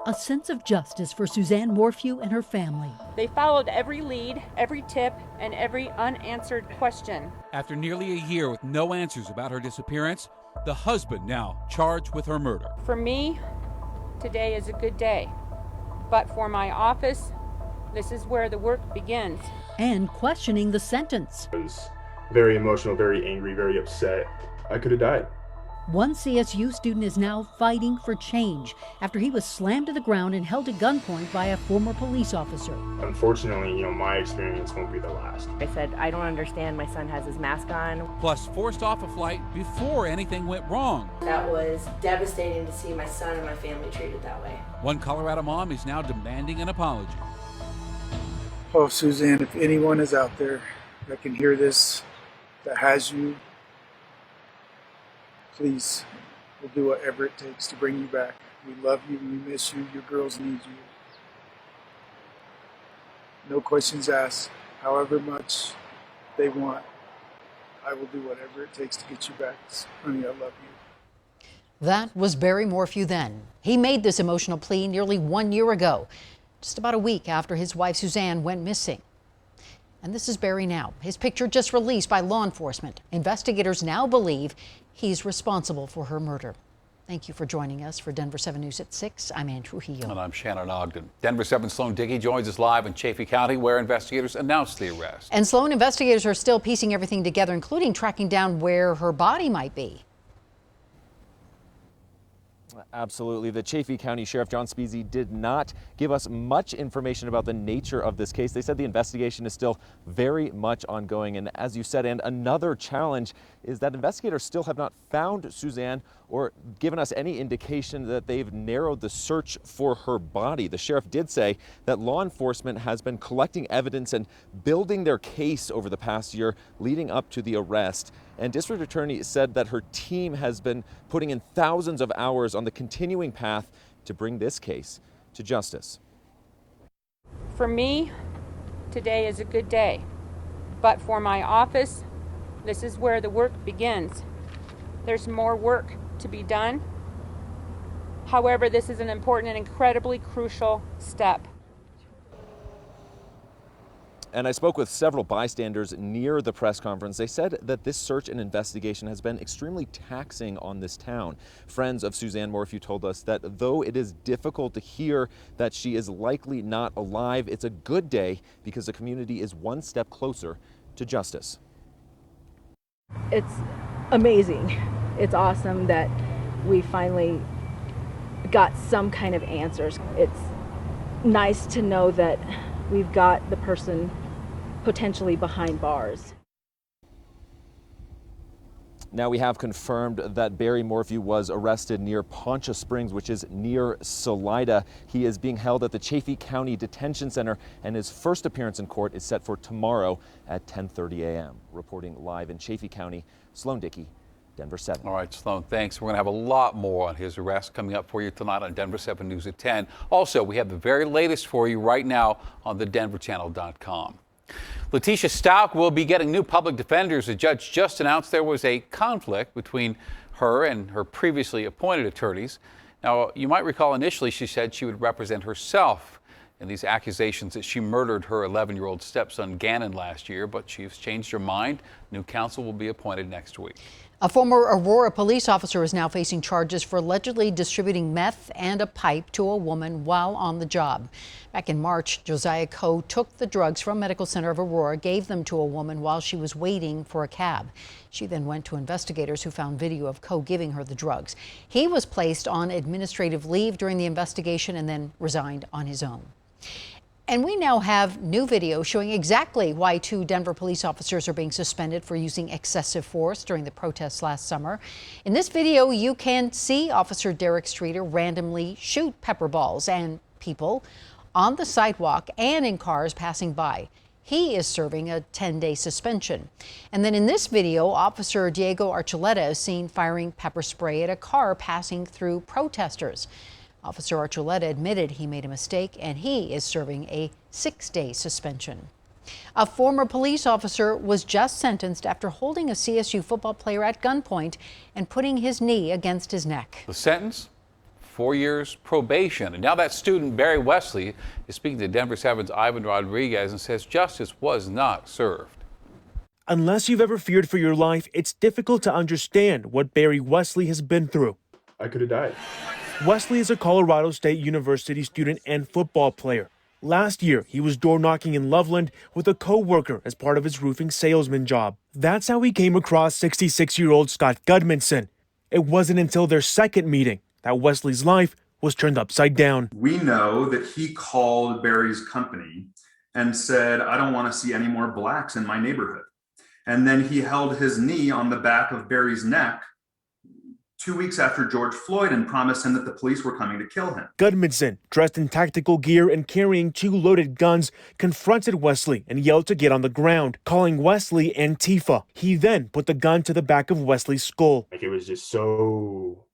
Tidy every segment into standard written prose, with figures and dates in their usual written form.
A sense of justice for Suzanne Morphew and her family. They followed every lead, every tip, and every unanswered question. After nearly a year with no answers about her disappearance, the husband now charged with her murder. For me, today is a good day. But for my office, this is where the work begins. And questioning the sentence. I was very emotional, very angry, very upset. I could have died. One CSU student is now fighting for change after he was slammed to the ground and held at gunpoint by a former police officer. Unfortunately, my experience won't be the last. I said, I don't understand. My son has his mask on. Plus, forced off a flight before anything went wrong. That was devastating to see my son and my family treated that way. One Colorado mom is now demanding an apology. Oh, Suzanne, if anyone is out there that can hear this, that has you, please, we'll do whatever it takes to bring you back. We love you, we miss you, your girls need you. No questions asked. However much they want, I will do whatever it takes to get you back. Honey, I love you. That was Barry Morphew then. He made this emotional plea nearly 1 year ago, just about a week after his wife Suzanne went missing. And this is Barry now. His picture just released by law enforcement. Investigators now believe he's responsible for her murder. Thank you for joining us for Denver7 News at 6. I'm Ann Trujillo. And I'm Shannon Ogden. Denver7 Sloan Dickey joins us live in Chaffee County, where investigators announced the arrest. And Sloan, investigators are still piecing everything together, including tracking down where her body might be. Absolutely. The Chaffee County Sheriff John Speasy did not give us much information about the nature of this case. They said the investigation is still very much ongoing. And as you said, and another challenge is that investigators still have not found Suzanne or given us any indication that they've narrowed the search for her body. The sheriff did say that law enforcement has been collecting evidence and building their case over the past year leading up to the arrest. And district attorney said that her team has been putting in thousands of hours on the continuing path to bring this case to justice. For me, today is a good day. But for my office, this is where the work begins. There's more work to be done. However, this is an important and incredibly crucial step. And I spoke with several bystanders near the press conference. They said that this search and investigation has been extremely taxing on this town. Friends of Suzanne Morphew told us that though it is difficult to hear that she is likely not alive, it's a good day because the community is one step closer to justice. It's amazing. It's awesome that we finally got some kind of answers. It's nice to know that we've got the person potentially behind bars. Now we have confirmed that Barry Morphew was arrested near Poncha Springs, which is near Salida. He is being held at the Chaffee County Detention Center, and his first appearance in court is set for tomorrow at 10:30 a.m. Reporting live in Chaffee County, Sloan Dickey, Denver7. All right, Sloan, thanks. We're going to have a lot more on his arrest coming up for you tonight on Denver7 News at 10. Also, we have the very latest for you right now on thedenverchannel.com. Letitia Stout will be getting new public defenders. The judge just announced there was a conflict between her and her previously appointed attorneys. Now, you might recall initially she said she would represent herself in these accusations that she murdered her 11-year-old stepson Gannon last year, but she's changed her mind. New counsel will be appointed next week. A former Aurora police officer is now facing charges for allegedly distributing meth and a pipe to a woman while on the job. Back in March, Josiah Coe took the drugs from Medical Center of Aurora, gave them to a woman while she was waiting for a cab. She then went to investigators who found video of Coe giving her the drugs. He was placed on administrative leave during the investigation and then resigned on his own. And we now have new video showing exactly why 2 Denver police officers are being suspended for using excessive force during the protests last summer. In this video, you can see Officer Derek Streeter randomly shoot pepper balls and people on the sidewalk and in cars passing by. He is serving a 10-day suspension. And then in this video, Officer Diego Archuleta is seen firing pepper spray at a car passing through protesters. Officer Archuleta admitted he made a mistake and he is serving a 6-day suspension. A former police officer was just sentenced after holding a CSU football player at gunpoint and putting his knee against his neck. The sentence? 4 years probation. And now that student, Barry Wesley, is speaking to Denver7's Ivan Rodriguez and says justice was not served. Unless you've ever feared for your life, it's difficult to understand what Barry Wesley has been through. I could have died. Wesley is a Colorado State University student and football player. Last year, he was door knocking in Loveland with a co-worker as part of his roofing salesman job. That's how he came across 66-year-old Scott Gudmundson. It wasn't until their second meeting that Wesley's life was turned upside down. We know that he called Barry's company and said, "I don't want to see any more blacks in my neighborhood." And then he held his knee on the back of Barry's neck 2 weeks after George Floyd and promised him that the police were coming to kill him. Gudmundson, dressed in tactical gear and carrying 2 loaded guns, confronted Wesley and yelled to get on the ground, calling Wesley Antifa. He then put the gun to the back of Wesley's skull. Like, it was just so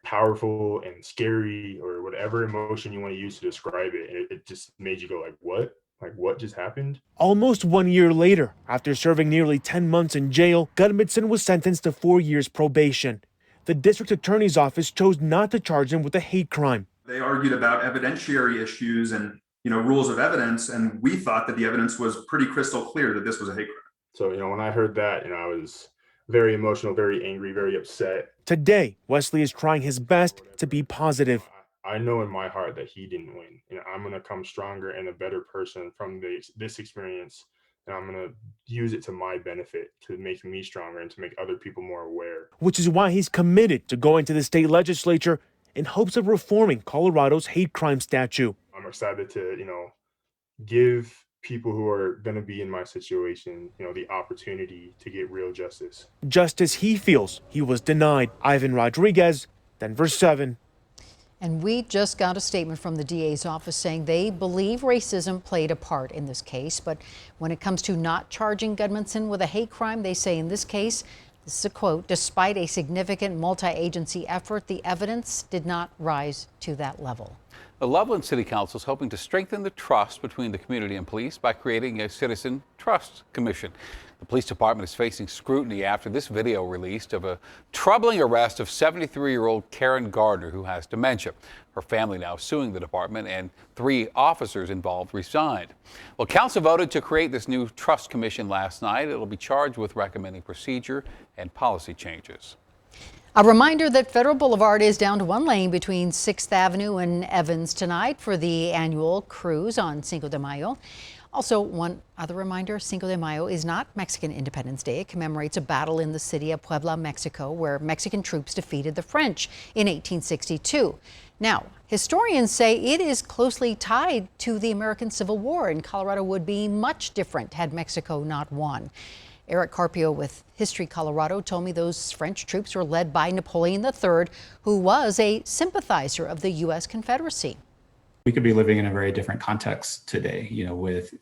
powerful and scary, or whatever emotion you want to use to describe it. It just made you go like, what? Like, what just happened? Almost 1 year later, after serving nearly 10 months in jail, Gudmundson was sentenced to 4 years probation. The district attorney's office chose not to charge him with a hate crime. They argued about evidentiary issues and, rules of evidence, and we thought that the evidence was pretty crystal clear that this was a hate crime. So, when I heard that, I was very emotional, very angry, very upset. Today, Wesley is trying his best to be positive. I know in my heart that he didn't win. I'm going to come stronger and a better person from this experience. And I'm going to use it to my benefit, to make me stronger and to make other people more aware. Which is why he's committed to going to the state legislature in hopes of reforming Colorado's hate crime statute. I'm excited to, give people who are going to be in my situation, the opportunity to get real justice. Just as he feels he was denied. Ivan Rodriguez, Denver7. And we just got a statement from the DA's office saying they believe racism played a part in this case. But when it comes to not charging Gudmundson with a hate crime, they say in this case, this is a quote, "Despite a significant multi-agency effort, the evidence did not rise to that level." The Loveland City Council is hoping to strengthen the trust between the community and police by creating a citizen trust commission. The police department is facing scrutiny after this video released of a troubling arrest of 73-year-old Karen Gardner, who has dementia. Her family now suing the department, and 3 officers involved resigned. Well, council voted to create this new trust commission last night. It'll be charged with recommending procedure and policy changes. A reminder that Federal Boulevard is down to 1 lane between 6th Avenue and Evans tonight for the annual cruise on Cinco de Mayo. Also, one other reminder, Cinco de Mayo is not Mexican Independence Day. It commemorates a battle in the city of Puebla, Mexico, where Mexican troops defeated the French in 1862. Now, historians say it is closely tied to the American Civil War, and Colorado would be much different had Mexico not won. Eric Carpio with History Colorado told me those French troops were led by Napoleon III, who was a sympathizer of the U.S. Confederacy. We could be living in a very different context today, with,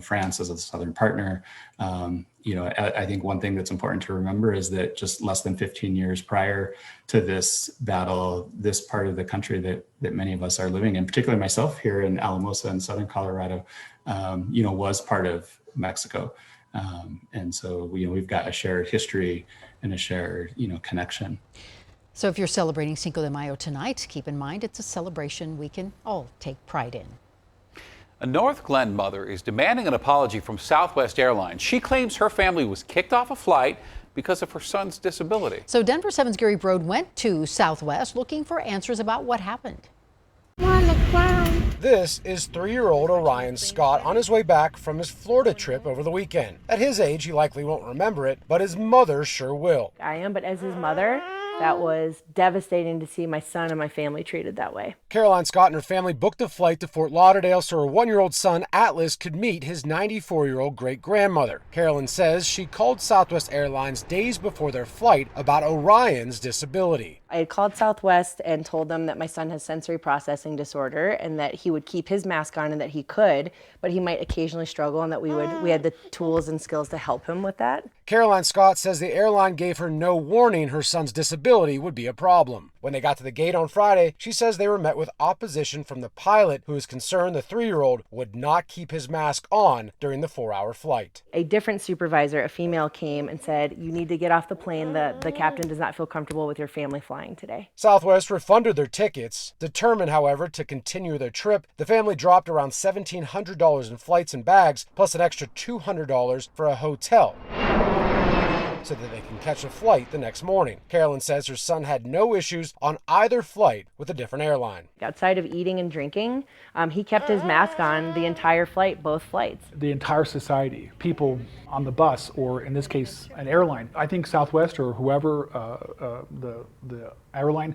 France as a southern partner. I think one thing that's important to remember is that just less than 15 years prior to this battle, this part of the country that many of us are living in, particularly myself here in Alamosa in southern Colorado, was part of Mexico. And so, we've got a shared history and a shared, connection. So if you're celebrating Cinco de Mayo tonight, keep in mind it's a celebration we can all take pride in. A North Glen mother is demanding an apology from Southwest Airlines. She claims her family was kicked off a flight because of her son's disability. So Denver7's Gary Brode went to Southwest looking for answers about what happened. This is 3-year-old Orion Scott on his way back from his Florida trip over the weekend. At his age, he likely won't remember it, but his mother sure will. I am, but as his mother, that was devastating to see my son and my family treated that way. Caroline Scott and her family booked a flight to Fort Lauderdale so her 1-year-old son, Atlas, could meet his 94-year-old great-grandmother. Carolyn says she called Southwest Airlines days before their flight about Orion's disability. I had called Southwest and told them that my son has sensory processing disorder and that he would keep his mask on and that he could, but he might occasionally struggle and that we had the tools and skills to help him with that. Caroline Scott says the airline gave her no warning her son's disability would be a problem. When they got to the gate on Friday, she says they were met with opposition from the pilot, who is concerned the 3-year-old would not keep his mask on during the 4-hour flight. A different supervisor, a female, came and said, "You need to get off the plane. The captain does not feel comfortable with your family flying today." Southwest refunded their tickets. Determined, however, to continue their trip, the family dropped around $1,700 in flights and bags, plus an extra $200 for a hotel, so that they can catch a flight the next morning. Carolyn says her son had no issues on either flight with a different airline. Outside of eating and drinking, he kept his mask on the entire flight, both flights. The entire society, people on the bus, or in this case, an airline. I think Southwest or whoever, the airline,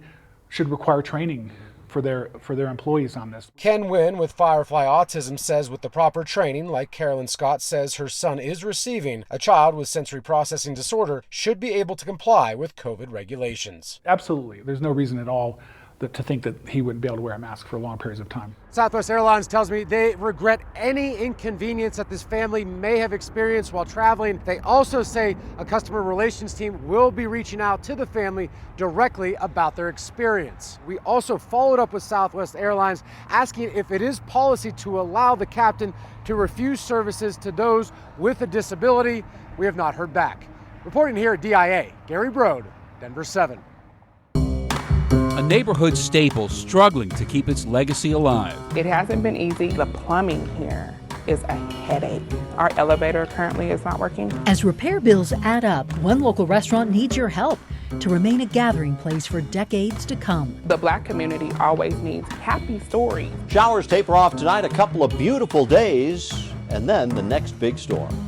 should require training for their employees on this. Ken Wynn with Firefly Autism says with the proper training, like Carolyn Scott says her son is receiving, a child with sensory processing disorder should be able to comply with COVID regulations. Absolutely. There's no reason at all to think that he wouldn't be able to wear a mask for long periods of time. Southwest Airlines tells me they regret any inconvenience that this family may have experienced while traveling. They also say a customer relations team will be reaching out to the family directly about their experience. We also followed up with Southwest Airlines asking if it is policy to allow the captain to refuse services to those with a disability. We have not heard back. Reporting here at DIA, Gary Brode, Denver7. A neighborhood staple struggling to keep its legacy alive. It hasn't been easy. The plumbing here is a headache. Our elevator currently is not working. As repair bills add up, one local restaurant needs your help to remain a gathering place for decades to come. The Black community always needs happy stories. Showers taper off tonight, a couple of beautiful days, and then the next big storm.